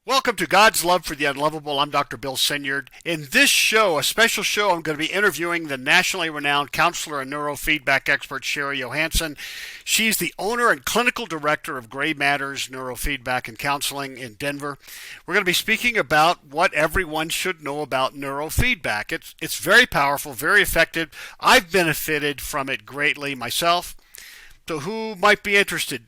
Welcome to God's Love for the Unlovable. I'm Dr. Bill Senyard. In this show, a special show, I'm going to be interviewing the nationally renowned counselor and neurofeedback expert, Shari Johansson. She's the owner and clinical director of Grey Matters Neurofeedback and Counseling in Denver. We're going to be speaking about what everyone should know about neurofeedback. It's very powerful, very effective. I've benefited from it greatly myself. So who might be interested?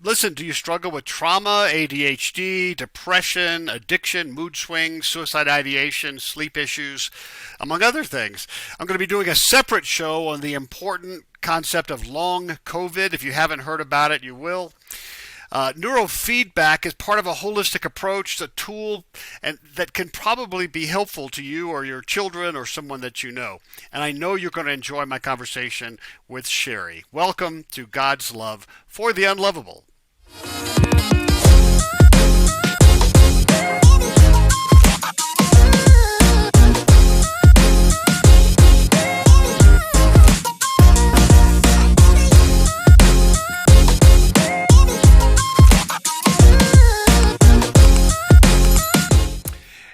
Listen, do you struggle with trauma, ADHD, depression, addiction, mood swings, suicide ideation, sleep issues, among other things? I'm going to be doing a separate show on the important concept of long COVID. If you haven't heard about it, you will. Neurofeedback is part of a holistic approach, a tool that can probably be helpful to you or your children or someone that you know. And I know you're going to enjoy my conversation with Shari. Welcome to God's Love for the Unlovable.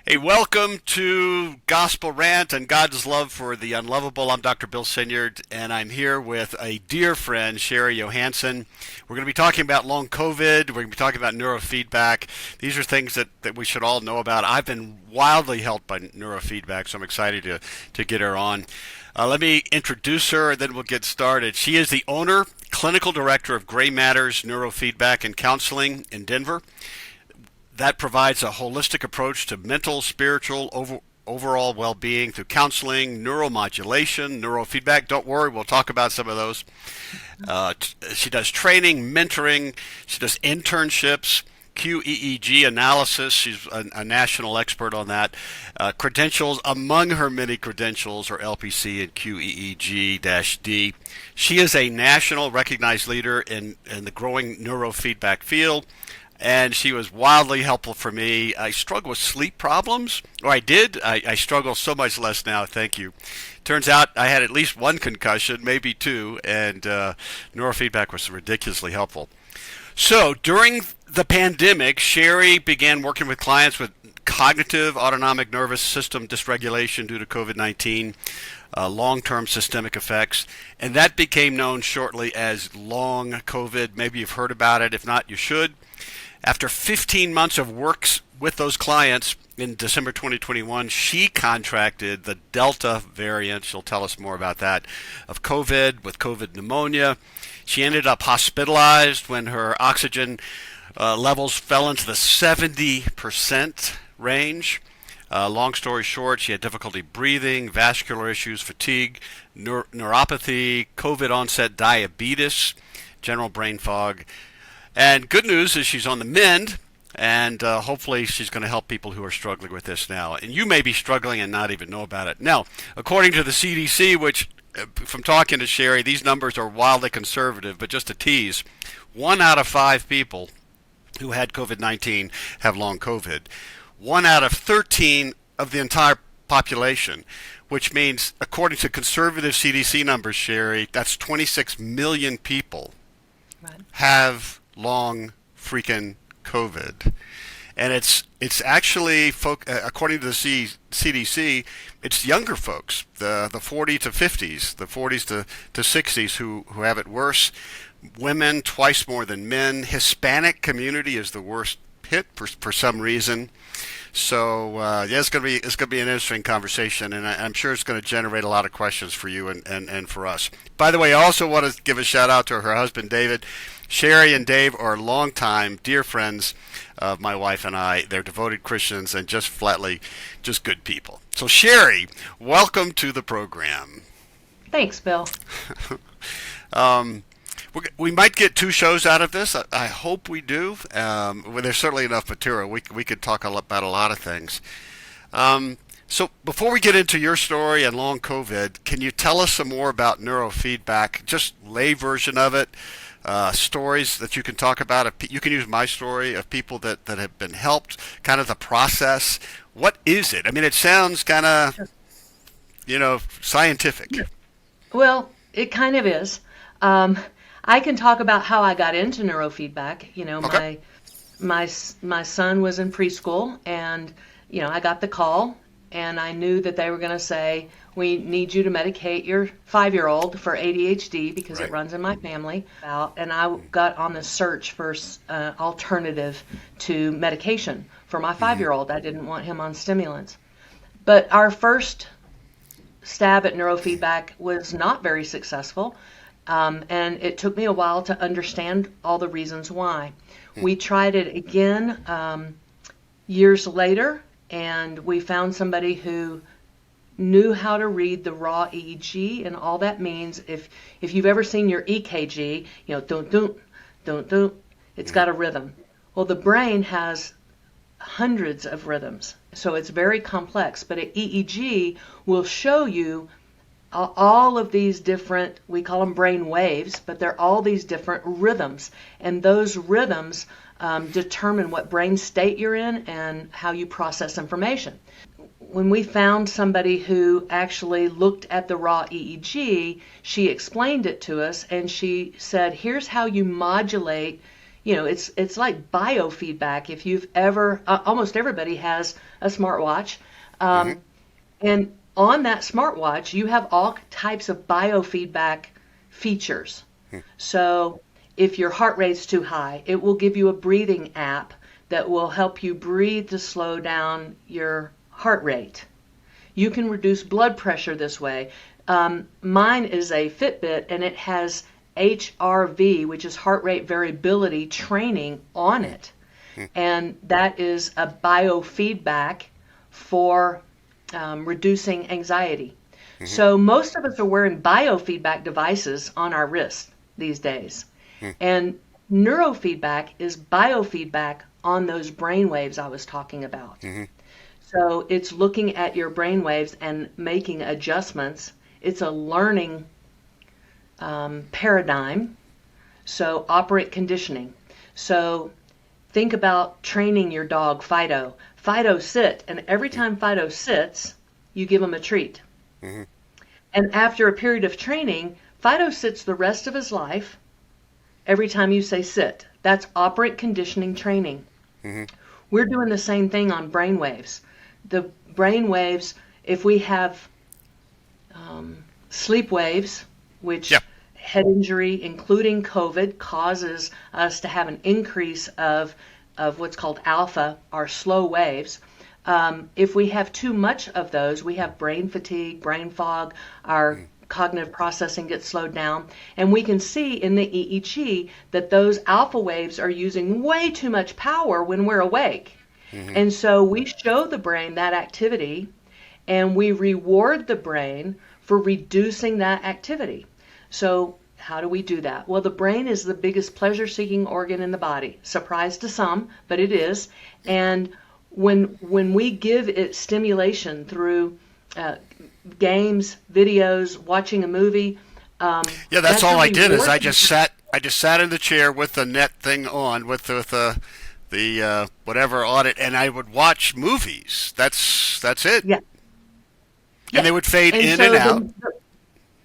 Hey, welcome to Gospel Rant and God's Love for the Unlovable. I'm Dr. Bill Senyard, and I'm here with a dear friend, Shari Johansson. We're going to be talking about long COVID. We're going to be talking about neurofeedback. These are things that we should all know about. I've been wildly helped by neurofeedback, so I'm excited to get her on. Let me introduce her, and then we'll get started. She is the owner, clinical director of Grey Matters Neurofeedback and Counseling in Denver. That provides a holistic approach to mental, spiritual, overall well-being through counseling, neuromodulation, neurofeedback. Don't worry, we'll talk about some of those. She does training, mentoring. She does internships, QEEG analysis. She's a national expert on that. Credentials, among her many credentials, are LPC and QEEG-D. She is a national recognized leader in the growing neurofeedback field. And she was wildly helpful for me. I struggle with sleep problems, or I did. I struggle so much less now, thank you. Turns out I had at least one concussion, maybe two, and neurofeedback was ridiculously helpful. So during the pandemic, Shari began working with clients with cognitive autonomic nervous system dysregulation due to COVID-19, long-term systemic effects, and that became known shortly as long COVID. Maybe you've heard about it. If not, you should. After 15 months of work with those clients in December 2021, she contracted the Delta variant. She'll tell us more about that, of COVID, with COVID pneumonia. She ended up hospitalized when her oxygen levels fell into the 70% range. Long story short, she had difficulty breathing, vascular issues, fatigue, neuropathy, COVID onset diabetes, general brain fog. And good news is she's on the mend, and hopefully she's going to help people who are struggling with this now. And you may be struggling and not even know about it. Now, according to the CDC, which from talking to Shari, these numbers are wildly conservative, but just a tease, 1 out of 5 people who had COVID-19 have long COVID. 1 out of 13 of the entire population, which means, according to conservative CDC numbers, Shari, that's 26 million people have long freaking COVID. And it's actually, according to the CDC, it's younger folks, the 40 to 50s, the 40s to 60s who have it worse. Women twice more than men. Hispanic community is the worst hit for some reason. So yeah, it's gonna be an interesting conversation, and I'm sure it's going to generate a lot of questions for you and for us. By the way, I also want to give a shout out to her husband David. Shari and Dave are longtime dear friends of my wife and I. They're devoted Christians and just flatly just good people. So Shari, welcome to the program. Thanks, Bill. We might get 2 shows out of this. I hope we do. Well, there's certainly enough material. We could talk about a lot of things. So before we get into your story and long COVID, can you tell us some more about neurofeedback? Just lay version of it. Stories that you can talk about. You can use my story of people that have been helped, kind of the process. What is it? I mean, it sounds kind of, scientific. Well, it kind of is. I can talk about how I got into neurofeedback. Okay. my son was in preschool, and I got the call, and I knew that they were going to say, we need you to medicate your 5-year-old for ADHD because it runs in my family. And I got on the search for alternative to medication for my 5-year-old. I didn't want him on stimulants. But our first stab at neurofeedback was not very successful, and it took me a while to understand all the reasons why. We tried it again years later, and we found somebody who knew how to read the raw EEG, and all that means, if you've ever seen your EKG, don't, it's got a rhythm. Well, the brain has hundreds of rhythms, so it's very complex, but an EEG will show you all of these different, we call them brain waves, but they're all these different rhythms, and those rhythms determine what brain state you're in and how you process information. When we found somebody who actually looked at the raw EEG, she explained it to us, and she said, here's how you modulate. It's like biofeedback. If you've ever, almost everybody has a smartwatch, and on that smartwatch, you have all types of biofeedback features. So if your heart rate's too high, it will give you a breathing app that will help you breathe to slow down your heart rate. You can reduce blood pressure this way. Mine is a Fitbit, and it has HRV, which is heart rate variability training on it. And that is a biofeedback for reducing anxiety. So most of us are wearing biofeedback devices on our wrists these days. And neurofeedback is biofeedback on those brain waves I was talking about. So it's looking at your brain waves and making adjustments. It's a learning paradigm. So operant conditioning. So think about training your dog, Fido. Fido, sit. And every time Fido sits, you give him a treat. And after a period of training, Fido sits the rest of his life every time you say sit. That's operant conditioning training. We're doing the same thing on brain waves. The brain waves, if we have sleep waves, which head injury, including COVID, causes us to have an increase of what's called alpha, or slow waves. If we have too much of those, we have brain fatigue, brain fog, our cognitive processing gets slowed down, and we can see in the EEG that those alpha waves are using way too much power when we're awake. And so we show the brain that activity, and we reward the brain for reducing that activity. So how do we do that? Well, the brain is the biggest pleasure-seeking organ in the body. Surprise to some, but it is. And when we give it stimulation through games, videos, watching a movie, that's all I did. Is I just sat in the chair with the net thing on, with the whatever on it, and I would watch movies. That's it. And they would fade in and out.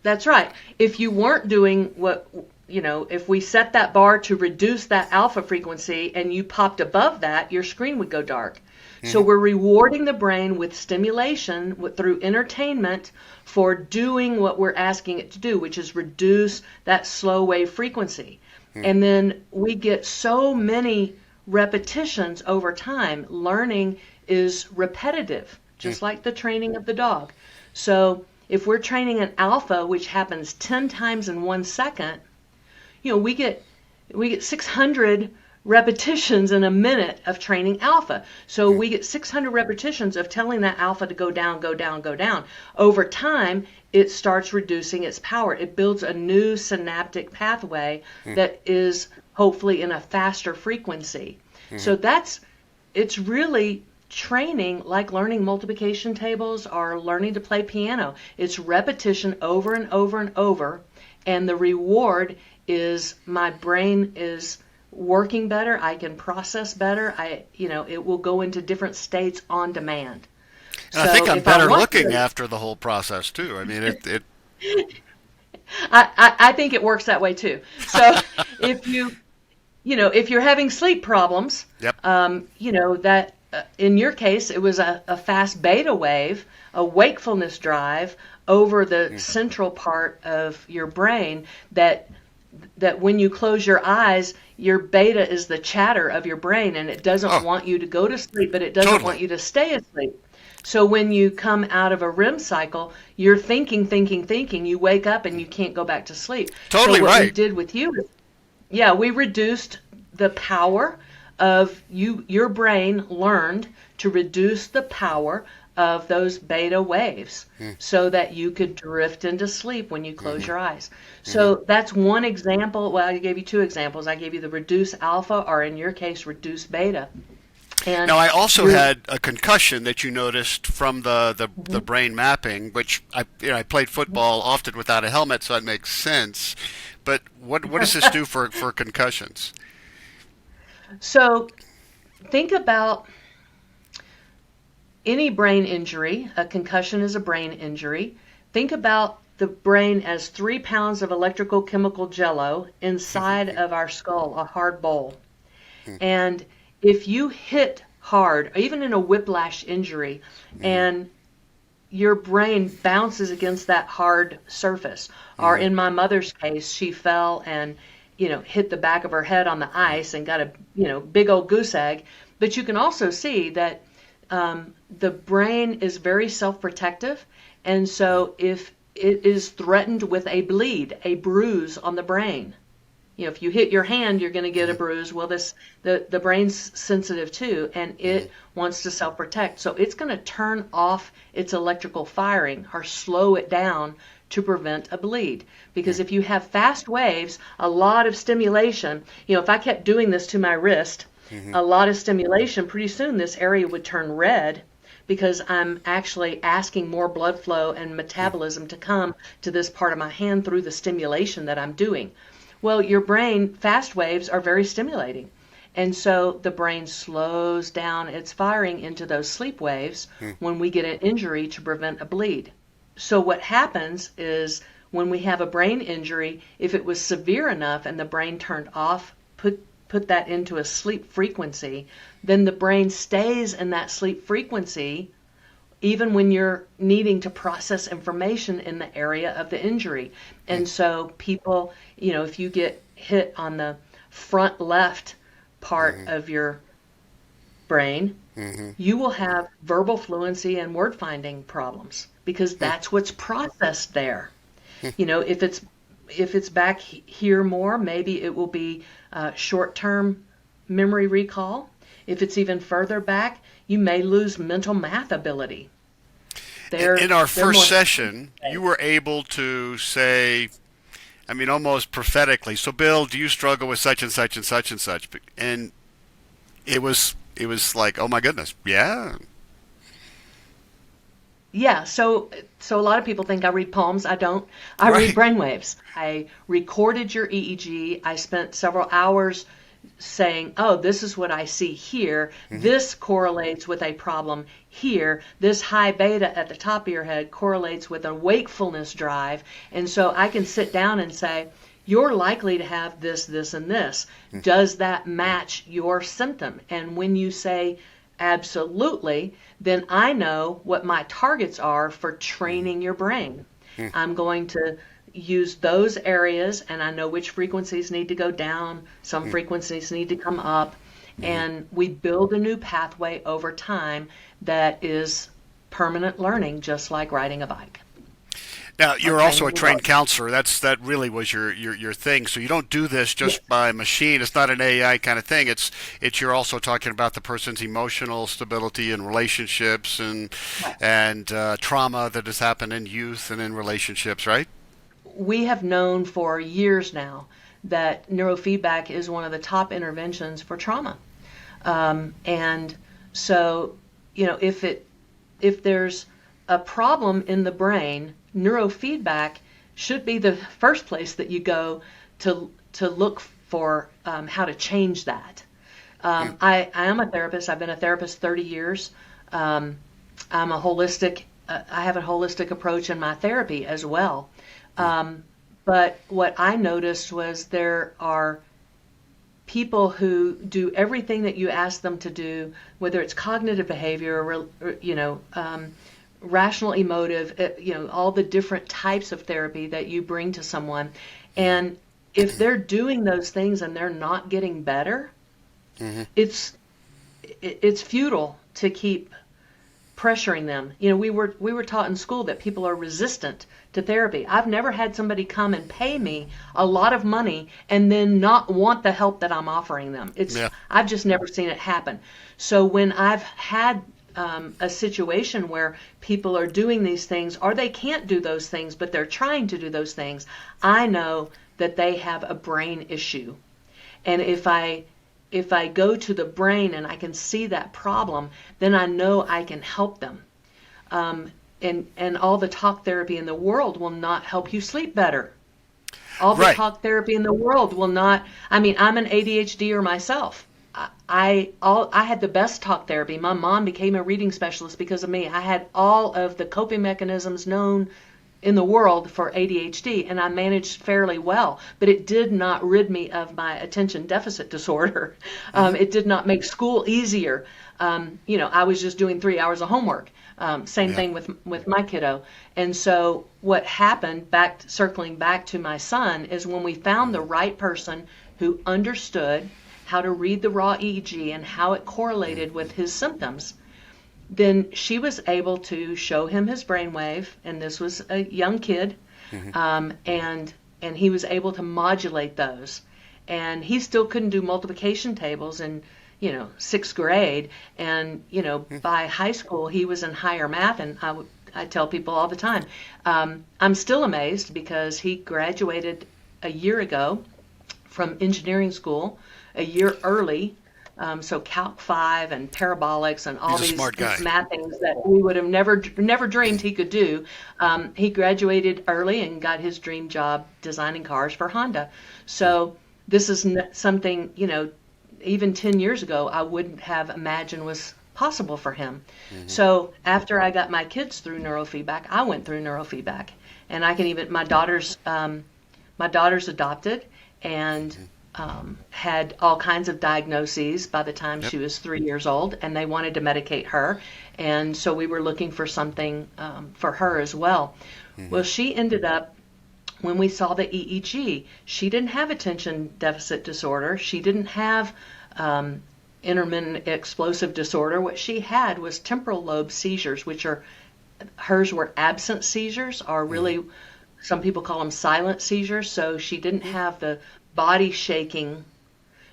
That's right. If you weren't doing what, if we set that bar to reduce that alpha frequency and you popped above that, your screen would go dark. So we're rewarding the brain with stimulation through entertainment for doing what we're asking it to do, which is reduce that slow wave frequency. And then we get so many repetitions over time. Learning is repetitive, just like the training of the dog. So if we're training an alpha, which happens 10 times in 1 second, we get 600 repetitions in a minute of training alpha. So we get 600 repetitions of telling that alpha to go down, go down, go down. Over time, it starts reducing its power. It builds a new synaptic pathway that is hopefully in a faster frequency. So it's really training, like learning multiplication tables or learning to play piano. It's repetition over and over and over, and the reward is my brain is working better. I can process better. It will go into different states on demand. And I think I'm better looking after the whole process too. I mean, it I think it works that way too. So if you if you're having sleep problems, Yep. that in your case, it was a fast beta wave, a wakefulness drive over the central part of your brain that when you close your eyes, your beta is the chatter of your brain, and it doesn't Oh, want you to go to sleep, but it doesn't totally. want you to stay asleep. So when you come out of a REM cycle, you're thinking, thinking, thinking, you wake up and you can't go back to sleep. So Totally what we right. did with you is, yeah, we reduced the power of your brain learned to reduce the power of those beta waves so that you could drift into sleep when you close your eyes. So that's one example. Well, I gave you two examples. I gave you the reduce alpha, or in your case, reduce beta. And Now, I also you're, had a concussion that you noticed from the brain mapping, which I played football often without a helmet, so that makes sense. But what does this do for concussions? so think about any brain injury. A concussion is a brain injury. Think about the brain as 3 pounds of electrical chemical jello inside of our skull, a hard bowl. And if you hit hard, even in a whiplash injury, and your brain bounces against that hard surface, or in my mother's case, she fell and hit the back of her head on the ice and got a big old goose egg. But you can also see that the brain is very self-protective, and so if it is threatened with a bleed, a bruise on the brain, if you hit your hand, you're going to get a bruise. Well, the brain's sensitive too, and it wants to self-protect. So it's going to turn off its electrical firing or slow it down to prevent a bleed. Because if you have fast waves, a lot of stimulation, if I kept doing this to my wrist, a lot of stimulation, pretty soon this area would turn red because I'm actually asking more blood flow and metabolism to come to this part of my hand through the stimulation that I'm doing. Well, your brain, fast waves are very stimulating. And so the brain slows down its firing into those sleep waves when we get an injury to prevent a bleed. So what happens is when we have a brain injury, if it was severe enough and the brain turned off, put that into a sleep frequency, then the brain stays in that sleep frequency even when you're needing to process information in the area of the injury. And so people, if you get hit on the front left part of your brain, you will have verbal fluency and word finding problems because that's what's processed there. If it's back here more, maybe it will be short-term memory recall. If it's even further back, you may lose mental math ability. In our They're more. first session, you were able to say, almost prophetically, so Bill, do you struggle with such and such and such and such? And it was like, oh my goodness, yeah. Yeah, so a lot of people think I read poems. I don't. I read Right. brainwaves. I recorded your EEG. I spent several hours saying, oh, this is what I see here. This correlates with a problem here. This high beta at the top of your head correlates with a wakefulness drive. And so I can sit down and say, you're likely to have this, this, and this. Does that match your symptom? And when you say absolutely, then I know what my targets are for training your brain. I'm going to use those areas, and I know which frequencies need to go down, some frequencies need to come up, and we build a new pathway over time that is permanent learning, just like riding a bike. Now, Our you're also training a will trained go. counselor. That really was your thing. So you don't do this just by machine. It's not an AI kind of thing. It's you're also talking about the person's emotional stability and relationships Right. and trauma that has happened in youth and in relationships, right? We have known for years now that neurofeedback is one of the top interventions for trauma. And so, if there's a problem in the brain, neurofeedback should be the first place that you go to look for how to change that. I am a therapist. I've been a therapist 30 years. I'm a holistic. I have a holistic approach in my therapy as well. But what I noticed was there are people who do everything that you ask them to do, whether it's cognitive behavior or rational emotive, all the different types of therapy that you bring to someone. And if they're doing those things and they're not getting better, it's futile to keep pressuring them. We were taught in school that people are resistant to therapy. I've never had somebody come and pay me a lot of money and then not want the help that I'm offering them. I've just never seen it happen. So when I've had a situation where people are doing these things, or they can't do those things, but they're trying to do those things, I know that they have a brain issue. And if I go to the brain and I can see that problem, then I know I can help them. And all the talk therapy in the world will not help you sleep better. All the talk therapy in the world will not. I mean, I'm an ADHDer myself. I had the best talk therapy. My mom became a reading specialist because of me. I had all of the coping mechanisms known in the world for ADHD, and I managed fairly well, but it did not rid me of my attention deficit disorder. It did not make school easier. I was just doing 3 hours of homework. Same thing with my kiddo. And so what happened, circling back to my son, is when we found the right person who understood how to read the raw EEG and how it correlated with his symptoms, then she was able to show him his brainwave, and this was a young kid, and he was able to modulate those. And he still couldn't do multiplication tables in, sixth grade, and by high school he was in higher math, and I tell people all the time, I'm still amazed because he graduated a year ago from engineering school, a year early. So Calc 5 and parabolics and all these math things that we would have never dreamed he could do. He graduated early and got his dream job designing cars for Honda. So this is something, even 10 years ago, I wouldn't have imagined was possible for him. So after I got my kids through neurofeedback, I went through neurofeedback, and I can even, my daughter's adopted, and had all kinds of diagnoses by the time she was 3 years old, and they wanted to medicate her. And so we were looking for something for her as well. Well, she ended up, when we saw the EEG, she didn't have attention deficit disorder. She didn't have intermittent explosive disorder. What she had was temporal lobe seizures, hers were absent seizures, or really, some people call them silent seizures. So she didn't have the body shaking.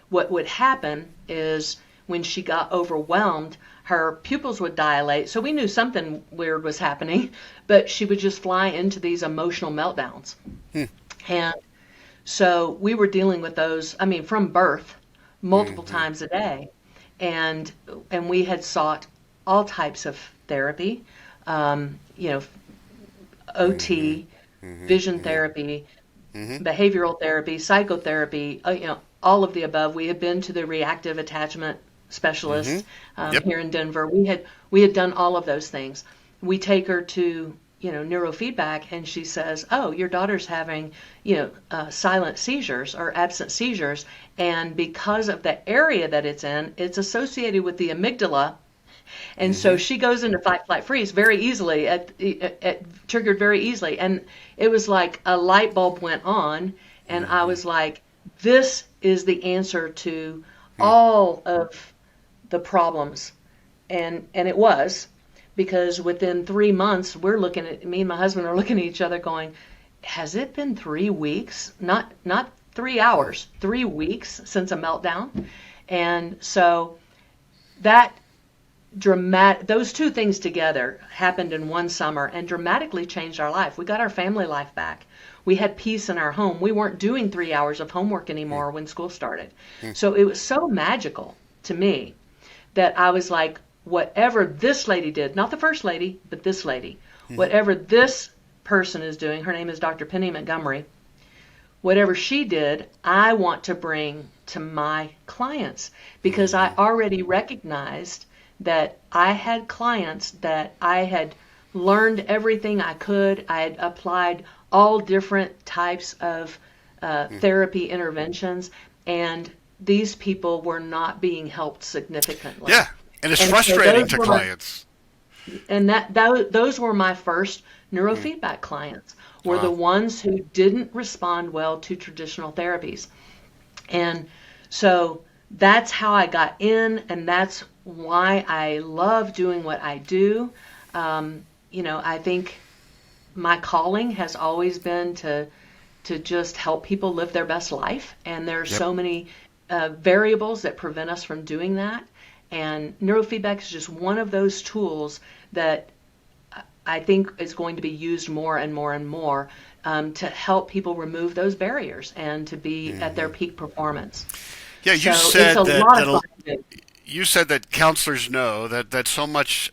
What would happen is when she got overwhelmed, her pupils would dilate. So we knew something weird was happening, but she would just fly into these emotional meltdowns. And so we were dealing with those, from birth, multiple times a day. And we had sought all types of therapy, OT, vision therapy, behavioral therapy, psychotherapy, all of the above. We had been to the reactive attachment specialist here in Denver. We had done all of those things. We take her to neurofeedback, and she says, "Oh, your daughter's having silent seizures or absent seizures, and because of the area that it's in, it's associated with the amygdala." And so she goes into fight, flight, freeze very easily, triggered very easily. And it was like a light bulb went on, and I was like, this is the answer to all of the problems. And it was, because within 3 months, me and my husband are looking at each other going, has it been 3 weeks? Not 3 hours, 3 weeks since a meltdown. And so those two things together happened in one summer and dramatically changed our life. We got our family life back. We had peace in our home. We weren't doing 3 hours of homework anymore when school started. So it was so magical to me that I was like, whatever this lady did, not the first lady, but this lady, whatever this person is doing, her name is Dr. Penny Montgomery, whatever she did, I want to bring to my clients, because I already recognized that I had clients that I had learned everything I could. I had applied all different types of therapy interventions, and these people were not being helped significantly. Yeah, and it's And so frustrating those to were clients. and those were my first neurofeedback clients, were the Wow. ones who didn't respond well to traditional therapies. And so that's how I got in, and that's why I love doing what I do. I think my calling has always been to just help people live their best life, and there are Yep. so many variables that prevent us from doing that. And neurofeedback is just one of those tools that I think is going to be used more and more and more to help people remove those barriers and to be at their peak performance. Yeah, So you it's said a that lot of fun to do. you said that counselors know that so much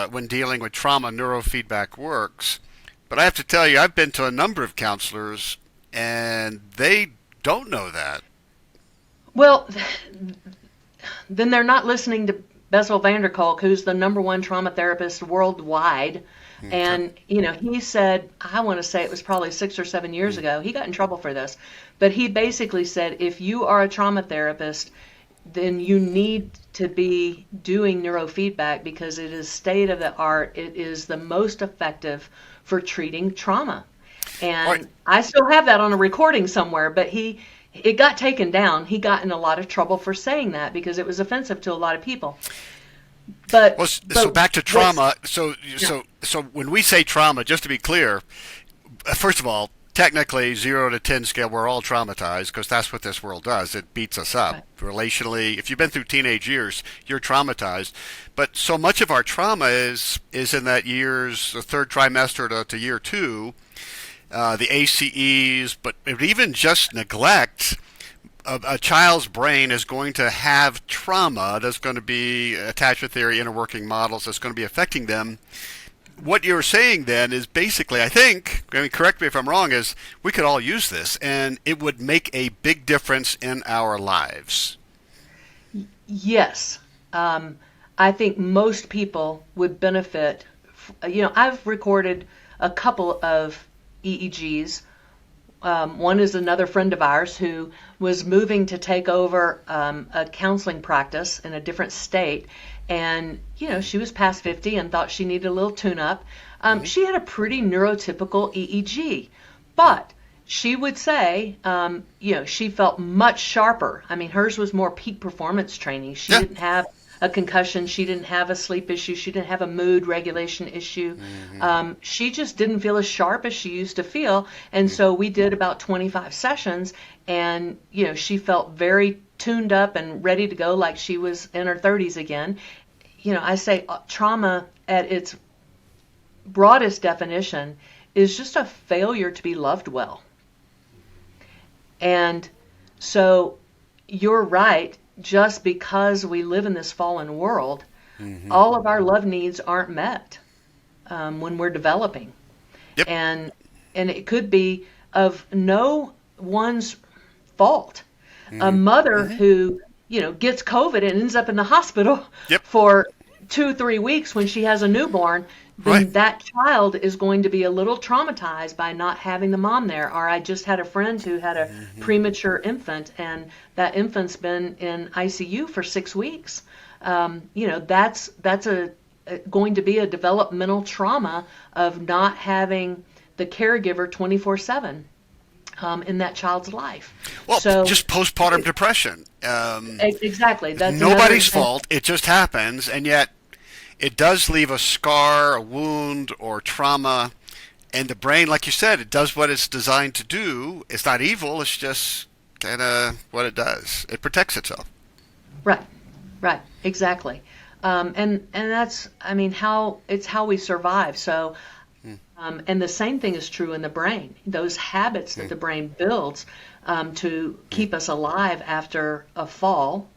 when dealing with trauma, neurofeedback works. But I have to tell you, I've been to a number of counselors, and they don't know that. Well, then they're not listening to Bessel van der Kolk, who's the number one trauma therapist worldwide. Okay. And, he said, I want to say it was probably 6 or 7 years ago, he got in trouble for this, but he basically said, if you are a trauma therapist, then you need to be doing neurofeedback because it is state of the art. It is the most effective for treating trauma. Right. And I still have that on a recording somewhere, but it got taken down. He got in a lot of trouble for saying that because it was offensive to a lot of people. But, Well, so back to what's, trauma. yeah, So when we say trauma, just to be clear, first of all, technically 0 to 10 scale, we're all traumatized because that's what this world does. It beats us up right, relationally. If you've been through teenage years, you're traumatized. But so much of our trauma is in that the third trimester to year two, the ACEs, but even just neglect. A child's brain is going to have trauma that's going to be attachment theory, inner working models that's going to be affecting them. What you're saying then is basically, correct me if I'm wrong, is we could all use this and it would make a big difference in our lives. yes. I think most people would benefit. I've recorded a couple of EEGs. One is another friend of ours who was moving to take over a counseling practice in a different state. And, she was past 50 and thought she needed a little tune-up. She had a pretty neurotypical EEG, but she would say, she felt much sharper. I mean, hers was more peak performance training. She Yeah. didn't have a concussion. She didn't have a sleep issue. She didn't have a mood regulation issue. She just didn't feel as sharp as she used to feel. And so we did about 25 sessions, and, she felt very tuned up and ready to go like she was in her 30s again. I say trauma at its broadest definition is just a failure to be loved well. And so you're right. Just because we live in this fallen world, all of our love needs aren't met when we're developing. Yep. And it could be of no one's fault. A mother who, gets COVID and ends up in the hospital Yep. for 2-3 weeks when she has a newborn, then Right. that child is going to be a little traumatized by not having the mom there. Or I just had a friend who had a premature infant, and that infant's been in ICU for 6 weeks. That's going to be a developmental trauma of not having the caregiver 24/7 in that child's life. Well, So just postpartum depression. exactly, that's another Nobody's example. fault. It just happens, and yet it does leave a scar, a wound, or trauma. And the brain, like you said, it does what it's designed to do. It's not evil. It's just kind of what it does. It protects itself. Right, exactly. And that's, how we survive. So, and the same thing is true in the brain. Those habits that the brain builds to keep us alive after a fall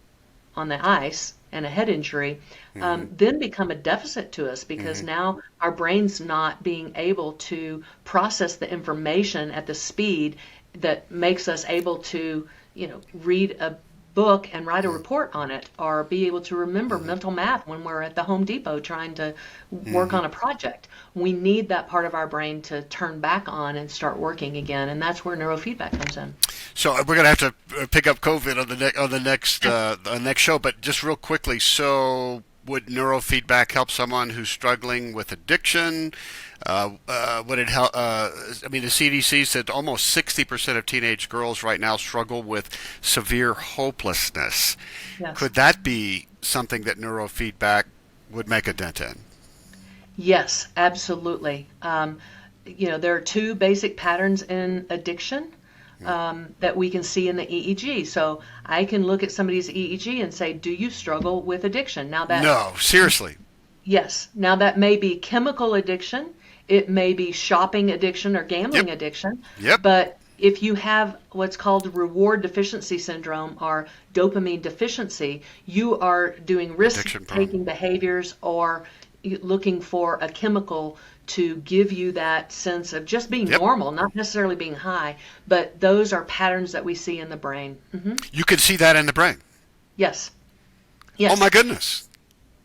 on the ice and a head injury, then become a deficit to us because now our brain's not being able to process the information at the speed that makes us able to, read a book and write a report on it, or be able to remember mental math when we're at the Home Depot trying to work on a project. We need that part of our brain to turn back on and start working again, and that's where neurofeedback comes in. So we're going to have to pick up COVID on the next show, but just real quickly. So would neurofeedback help someone who's struggling with addiction? Would it help? I mean, the CDC said almost 60% of teenage girls right now struggle with severe hopelessness. Yes. Could that be something that neurofeedback would make a dent in? Yes, absolutely. There are two basic patterns in addiction that we can see in the EEG. So I can look at somebody's EEG and say, do you struggle with addiction? No, seriously. Yes. Now that may be chemical addiction. It may be shopping addiction or gambling addiction. Yep. But if you have what's called reward deficiency syndrome or dopamine deficiency, you are doing risk-taking behaviors or looking for a chemical to give you that sense of just being normal, not necessarily being high, but those are patterns that we see in the brain. Mm-hmm. You can see that in the brain? Yes. Yes. Oh my goodness.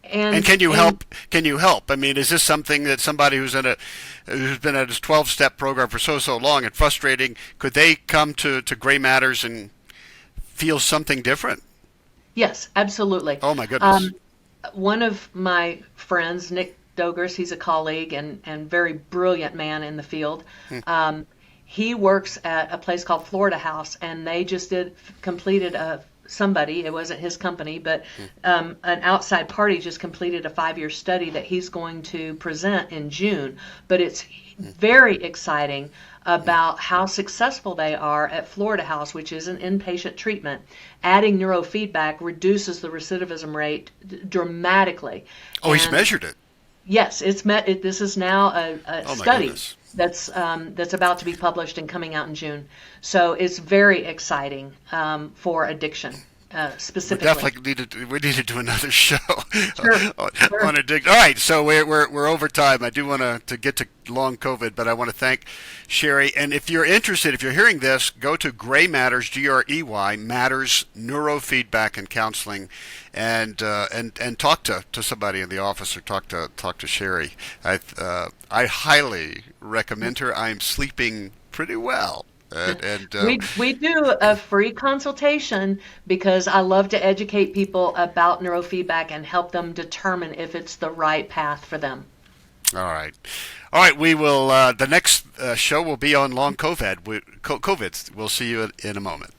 And can you help? Can you help? I mean, is this something that somebody who's been at his 12-step program for so long and frustrating, could they come to Grey Matters and feel something different? Yes, absolutely. Oh my goodness. One of my friends, Nick Dogers, he's a colleague and very brilliant man in the field. He works at a place called Florida House, and they just completed somebody, it wasn't his company, but an outside party just completed a 5-year study that he's going to present in June. But it's very exciting about how successful they are at Florida House, which is an inpatient treatment. Adding neurofeedback reduces the recidivism rate dramatically. Oh, he's measured it. Yes, this is now a study goodness. that's about to be published and coming out in June. So it's very exciting for addiction specifically. We need to do another show Sure. on addiction. All right, so we're over time. I do want to get to long COVID, but I want to thank Shari. And if you're interested, if you're hearing this, go to Grey Matters, Grey Matters Neurofeedback and Counseling, and talk to somebody in the office or talk to Shari. I highly recommend her. I'm sleeping pretty well. We do a free consultation because I love to educate people about neurofeedback and help them determine if it's the right path for them. All right. We will. The next show will be on long COVID. We'll see you in a moment.